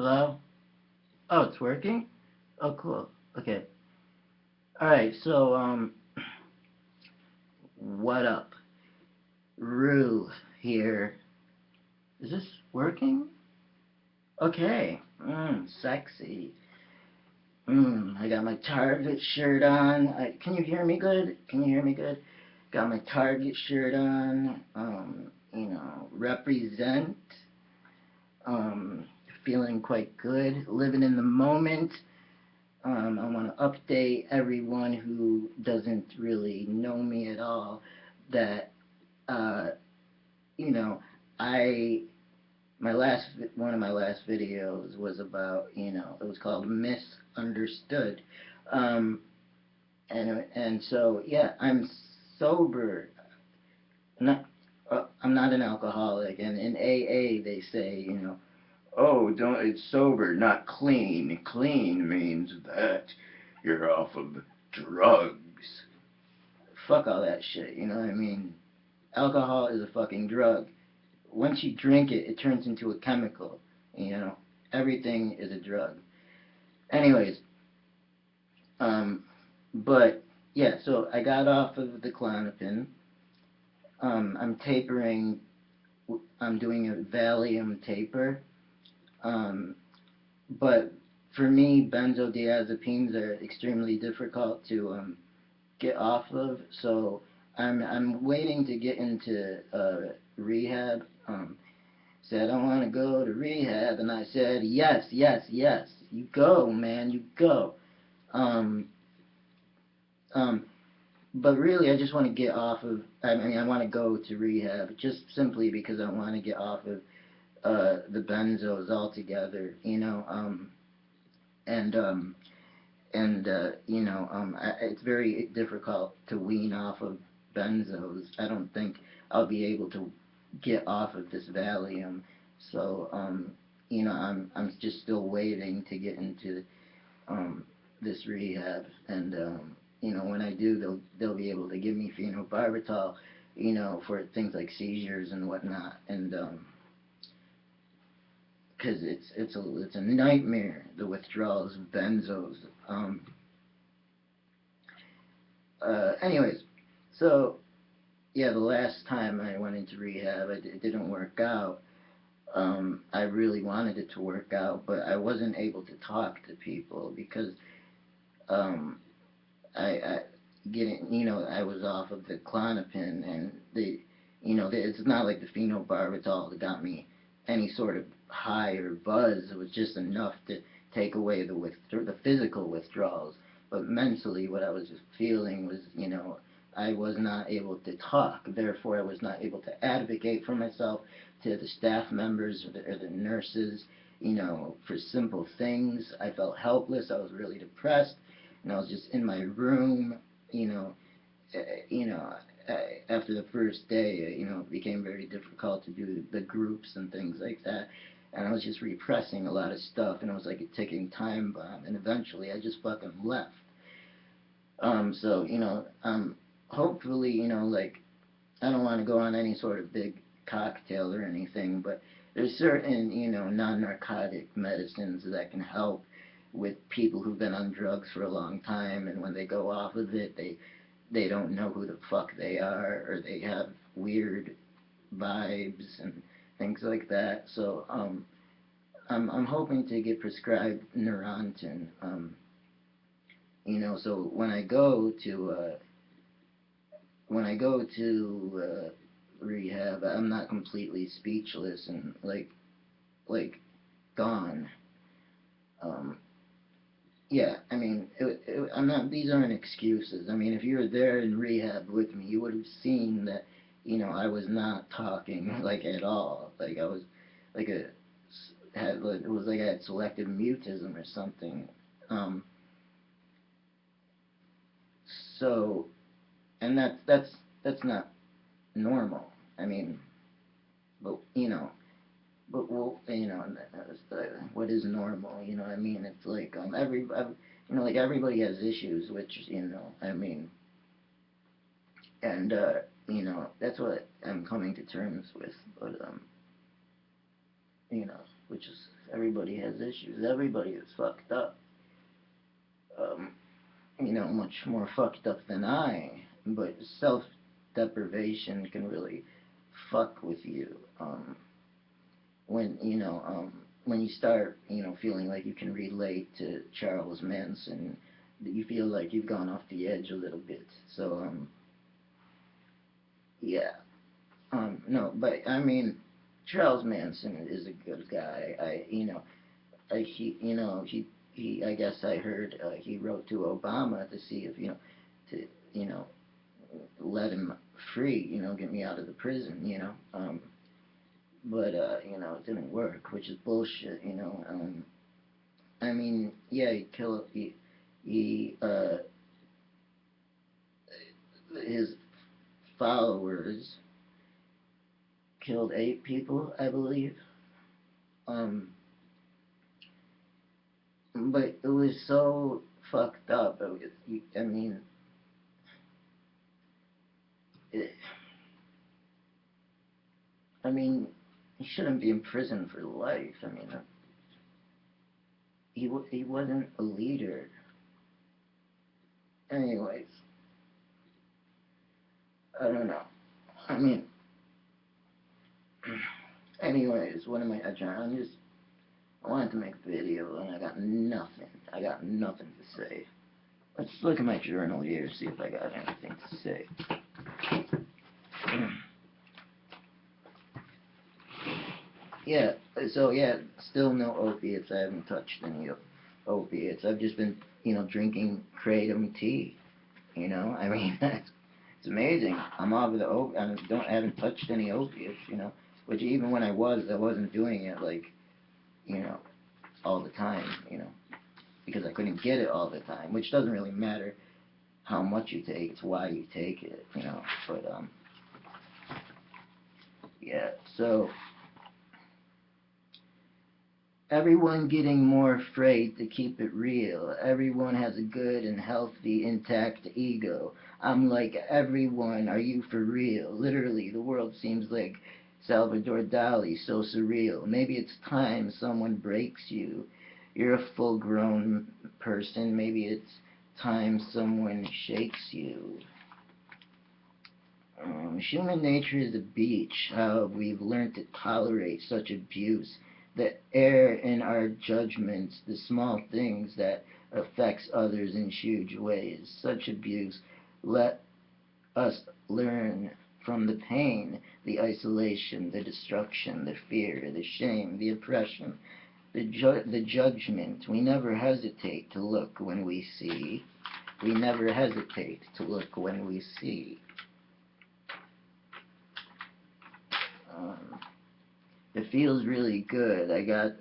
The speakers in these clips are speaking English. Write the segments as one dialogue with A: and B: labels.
A: Hello? Oh, it's working? Oh, cool. Okay. Alright, so, what up? Rue here. Is this working? Okay. Sexy. I got my Target shirt on. Can you hear me good? Can you hear me good? Got my Target shirt on. Represent. Um, Feeling quite good. Living in the moment. I want to update everyone who doesn't really know me at all that, uh, you know, I one of my last videos was about, it was called Misunderstood, um, and so yeah, I'm sober. Not, I'm not an alcoholic, and in AA they say, oh, don't, it's sober, not clean. Clean means that you're off of drugs. Fuck all that shit, you know what I mean? Alcohol is a fucking drug. Once you drink it, it turns into a chemical, you know? Everything is a drug. Anyways, um, but yeah, so I got off of the Klonopin. I'm tapering, I'm doing a Valium taper. Um, but for me, benzodiazepines are extremely difficult to get off of. So I'm waiting to get into rehab. Said I want to go to rehab, and I said yes, yes, yes. You go, man, you go. Um, um, but really, I just want to get off of. I mean, I want to go to rehab just simply because I want to get off of the benzos altogether. And it's very difficult to wean off of benzos. I don't think I'll be able to get off of this Valium. So, I'm just still waiting to get into um, this rehab, and when I do, they'll be able to give me phenobarbital, for things like seizures and whatnot, and because it's a nightmare, the withdrawals of benzos. Um, Anyways, so yeah, the last time I went into rehab, it didn't work out. I really wanted it to work out, but I wasn't able to talk to people because um, I I was off of the Klonopin, and it's not like the phenobarbital that got me any sort of high or buzz. It was just enough to take away the physical withdrawals, but mentally, what I was feeling was, I was not able to talk. Therefore, I was not able to advocate for myself to the staff members or the nurses, for simple things. I felt helpless. I was really depressed, and I was just in my room, you know, uh, you know, after the first day, it became very difficult to do the groups and things like that. And I was just repressing a lot of stuff, and it was like a ticking time bomb. And eventually, I just fucking left. So hopefully, like, I don't want to go on any sort of big cocktail or anything, but there's certain, non-narcotic medicines that can help with people who've been on drugs for a long time, and when they go off of it, they don't know who the fuck they are, or they have weird vibes and things like that. So I'm hoping to get prescribed Neurontin. So when I go to rehab, I'm not completely speechless and like gone. Um, yeah, I mean, I'm not. These aren't excuses. I mean, if you were there in rehab with me, you would have seen that, I was not talking like at all. Like I was, like a had like, it was like I had selective mutism or something. Um, so, and that's not normal. I mean, but well, what is normal? I mean, it's like like everybody has issues, which I mean, and that's what I'm coming to terms with. But you know, which is everybody has issues. Everybody is fucked up. Um, much more fucked up than I. But self deprivation can really fuck with you. When you start, feeling like you can relate to Charles Manson, you feel like you've gone off the edge a little bit. So, yeah. No, but I mean, Charles Manson is a good guy. I guess I heard he wrote to Obama to see if, to, you know, let him free, get me out of the prison, but it didn't work, which is bullshit. I mean, yeah, he his followers killed 8 people, I believe. Um, but it was so fucked up. I mean, it, I mean, he shouldn't be in prison for life. I mean, he wasn't a leader. Anyways, I don't know. I mean, anyways, what am I trying? I wanted to make a video and I got nothing. I got nothing to say. Let's look at my journal here, see if I got anything to say. Yeah, so yeah, still no opiates. I haven't touched any opiates. I've just been, drinking kratom tea. I mean, it's amazing. I'm off of the I haven't touched any opiates. Which even when I wasn't doing it like, you know, all the time. Because I couldn't get it all the time. Which doesn't really matter how much you take. It's why you take it. But yeah. So everyone getting more afraid to keep it real. Everyone has a good and healthy, intact ego. I'm like, everyone, are you for real? Literally, the world seems like Salvador Dali, so surreal. Maybe it's time someone breaks you. You're a full grown person. Maybe it's time someone shakes you. Human nature is a beach. How we've learned to tolerate such abuse, the error in our judgments, the small things that affects others in huge ways. Such abuse let us learn from the pain, the isolation, the destruction, the fear, the shame, the oppression, the judgment. We never hesitate to look when we see. We never hesitate to look when we see. Um, it feels really good. I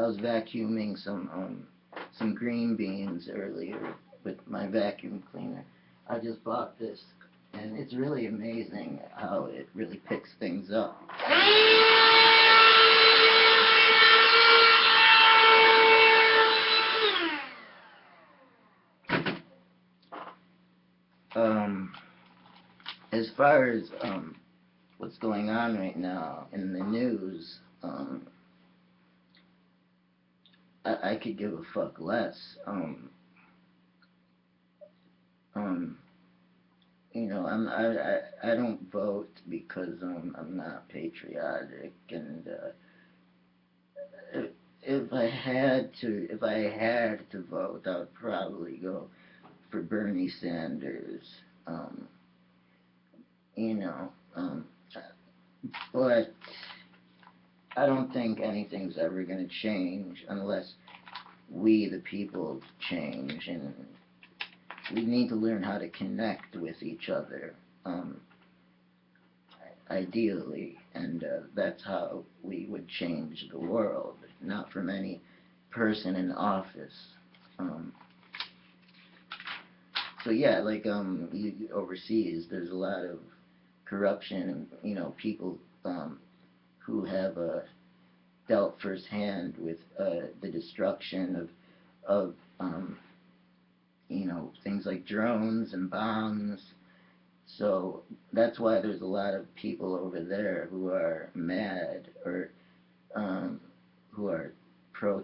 A: was vacuuming some green beans earlier with my vacuum cleaner. I just bought this, and it's really amazing how it really picks things up. Um, as far as what's going on right now in the news, I could give a fuck less. Um, I don't vote because I'm not patriotic, and if I had to vote, I would probably go for Bernie Sanders. Um, you know, um, but I don't think anything's ever going to change unless we, the people, change, and we need to learn how to connect with each other, ideally, and that's how we would change the world, not from any person in office. Um, so yeah, like overseas, there's a lot of corruption, and people who have dealt firsthand with the destruction of things like drones and bombs. So that's why there's a lot of people over there who are mad, or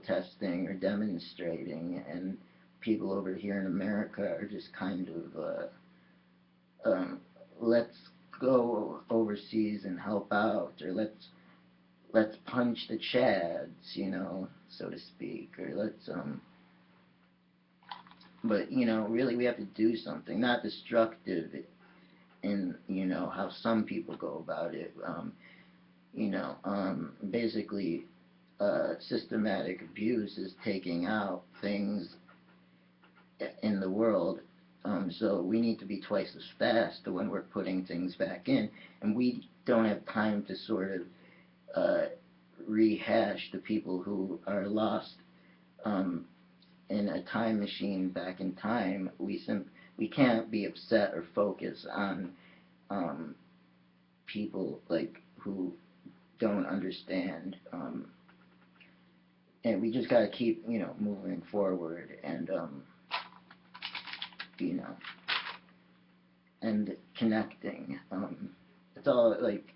A: protesting or demonstrating, and people over here in America are just kind of let's go overseas and help out, or let's punch the Chads, so to speak, or but really we have to do something, not destructive in how some people go about it. Basically, systematic abuse is taking out things in the world. So we need to be twice as fast when we're putting things back in, and we don't have time to sort of rehash the people who are lost in a time machine back in time. We can't be upset or focus on people like who don't understand, and we just gotta keep moving forward, and you know and connecting. It's all like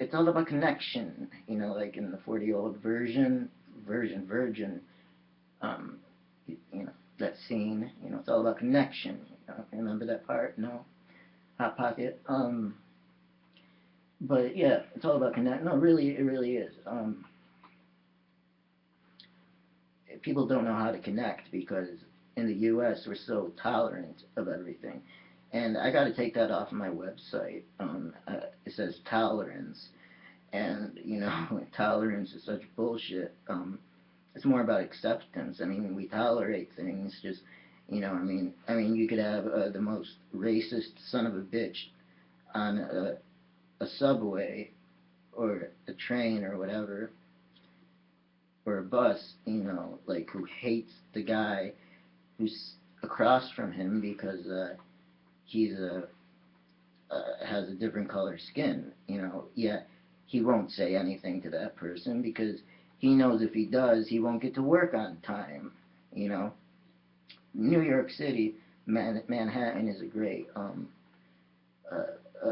A: it's all about connection. Like in the 40-year-old virgin. Um, that scene. It's all about connection. Remember that part? No, Hot Pocket. But yeah, it's all about connect. No, really, it really is. People don't know how to connect because in the U.S. we're so tolerant of everything, and I got to take that off my website. It says tolerance, and tolerance is such bullshit. It's more about acceptance. I mean, we tolerate things. Just you could have the most racist son of a bitch on a subway or a train or whatever, or a bus, like who hates the guy who's across from him because he's has a different color skin. Yeah, he won't say anything to that person because he knows if he does, he won't get to work on time. New York City, Manhattan is a great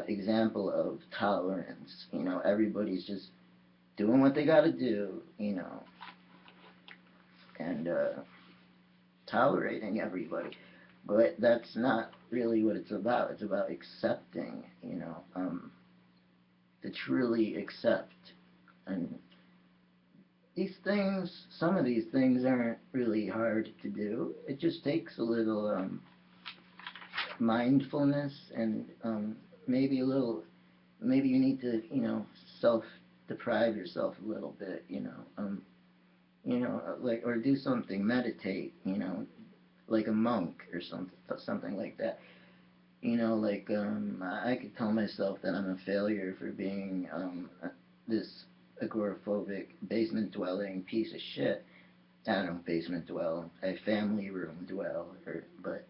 A: example of tolerance. Everybody's just doing what they got to do. And tolerating everybody. But that's not really what it's about. It's about accepting, to truly accept. And some of these things aren't really hard to do. It just takes a little mindfulness and maybe maybe you need to, self-deprive yourself a little bit, like, or do something, meditate, like a monk or something like that. Like I could tell myself that I'm a failure for being this agoraphobic, basement-dwelling piece of shit. I don't know, basement dwell, a family room dwell, but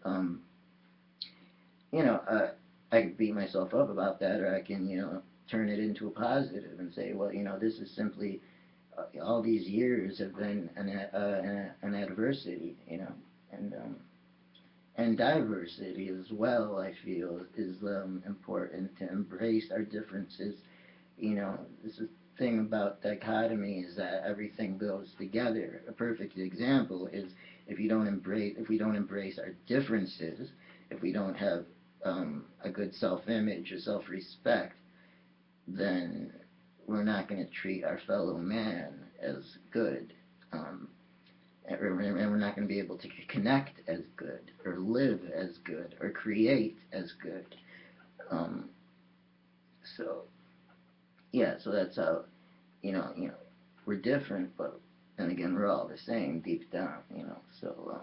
A: I could beat myself up about that, or I can, turn it into a positive and say, well, this is simply all these years have been an adversity, and diversity as well. I feel is important to embrace our differences. This is thing about dichotomy is that everything goes together. A perfect example is if we don't embrace our differences, if we don't have a good self-image or self-respect, then we're not going to treat our fellow man as good. And we're not going to be able to connect as good, or live as good, or create as good. Um, so yeah, so that's how we're different, but then again we're all the same deep down. So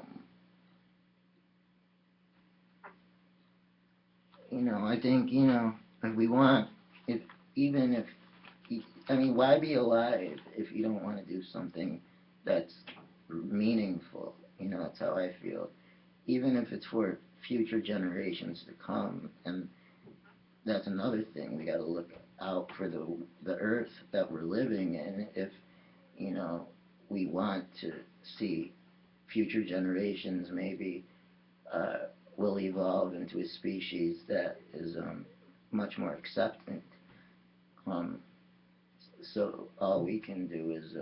A: I think if we want, if even if I mean, why be alive if you don't want to do something that's meaningful? That's how I feel. Even if it's for future generations to come, and that's another thing. We got to look out for the earth that we're living in. If we want to see future generations, maybe will evolve into a species that is much more acceptant. Um, so all we can do is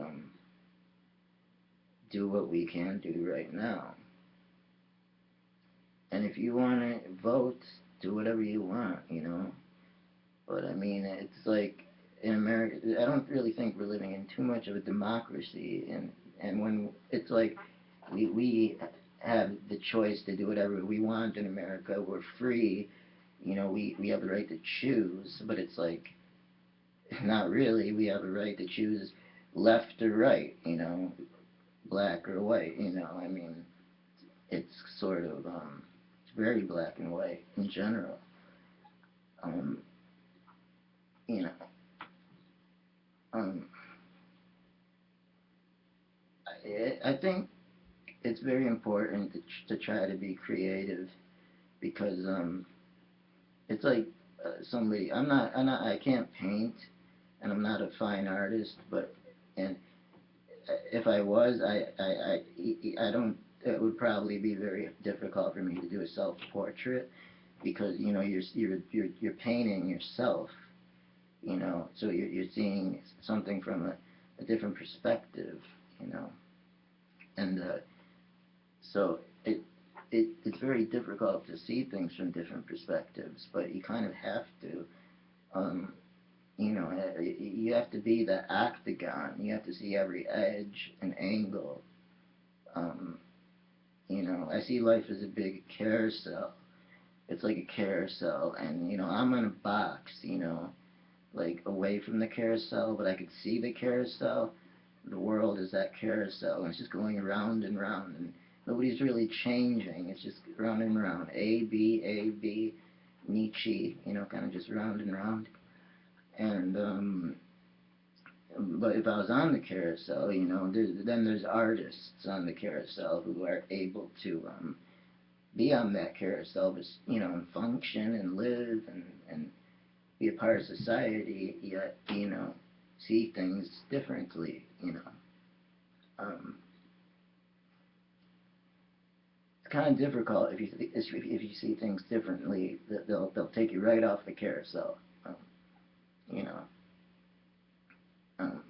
A: do what we can do right now. And if you want to vote, do whatever you want, you know. But I mean, it's like in America, I don't really think we're living in too much of a democracy, and when it's like we have the choice to do whatever we want in America, we're free, you know, we have the right to choose, but it's like not really. We have a right to choose left or right, you know, black or white, you know. I mean, it's sort of it's very black and white in general. Um, you know, um, I think it's very important to try to be creative because it's like I can't paint and I'm not a fine artist, but and if I was, I don't. It would probably be very difficult for me to do a self portrait because you know you're painting yourself, you know, so you're seeing something from a different perspective, you know, and so it's very difficult to see things from different perspectives, but you kind of have to. Um, you know, you have to be the octagon. You have to see every edge and angle. Um, you know, I see life as a big carousel. It's like a carousel, and you know, I'm in a box. You know, like away from the carousel, but I could see the carousel. The world is that carousel, and it's just going around and round, and nobody's really changing. It's just round and round. A B, Nietzsche. You know, kind of just round and round. And but if I was on the carousel, you know, then there's artists on the carousel who are able to be on that carousel, but you know, and function and live and be a part of society, yet you know, see things differently. You know, um, it's kind of difficult if you see things differently. They'll take you right off the carousel. Um, you know, um,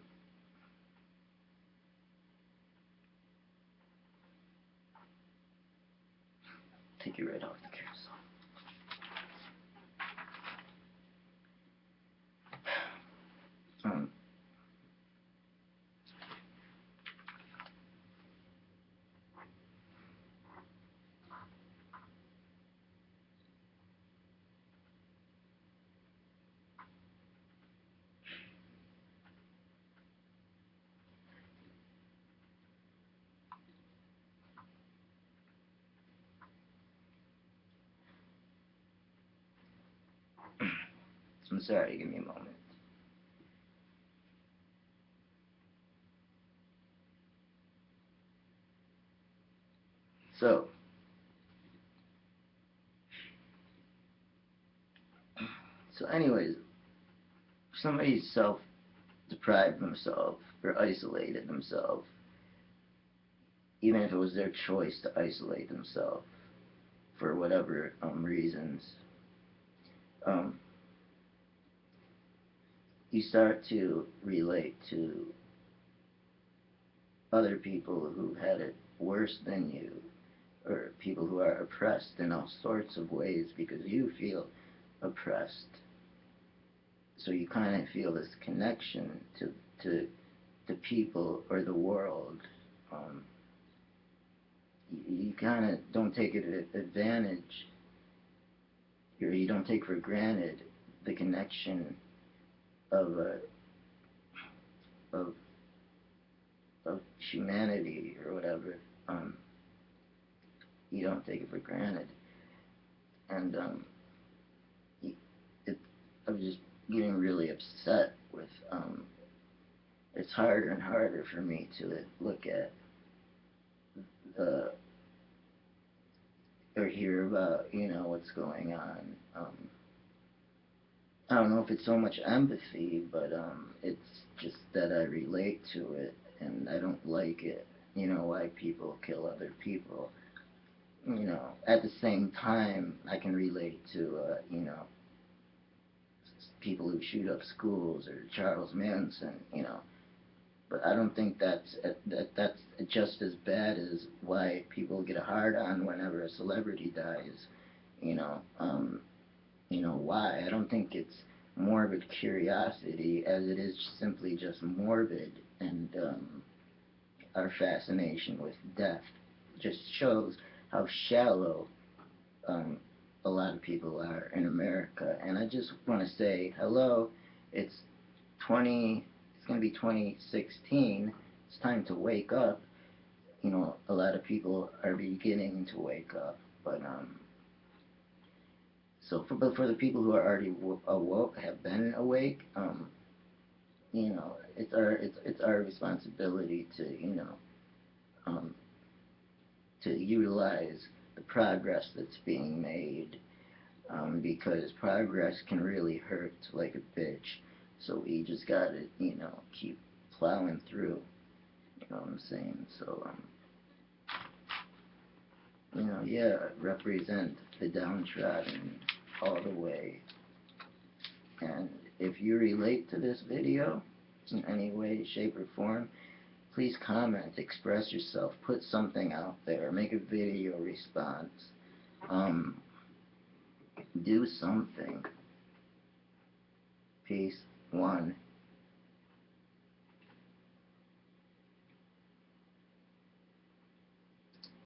A: take you right off the carousel. Um, I'm sorry. Give me a moment. So, anyways, if somebody self-deprived themselves or isolated themselves, even if it was their choice to isolate themselves for whatever reasons, um, you start to relate to other people who had it worse than you, or people who are oppressed in all sorts of ways because you feel oppressed. So you kind of feel this connection to the people or the world. Um, you kind of don't take advantage, or you don't take for granted the connection of of of humanity or whatever. Um, you don't take it for granted, and it, I was just getting really upset with. It's harder and harder for me to look at the or hear about what's going on. I don't know if it's so much empathy, but it's just that I relate to it and I don't like it. You know why people kill other people. At the same time, I can relate to people who shoot up schools or Charles Manson. But but I don't think that's just as bad as why people get a hard on whenever a celebrity dies. You know, why? I don't think it's morbid curiosity as it is simply just morbid, and our fascination with death just shows how shallow um, a lot of people are in America. And I just want to say hello. It's 20. It's going to be 2016. It's time to wake up. A lot of people are beginning to wake up, but but for the people who are already awoke, have been awake, it's our responsibility to um, to utilize the progress that's being made, because progress can really hurt like a bitch. So we just gotta, keep plowing through. You know what I'm saying? So, yeah, represent the downtrodden all the way. And if you relate to this video in any way, shape, or form, please comment, express yourself, put something out there, make a video response. Um, do something. Peace. One.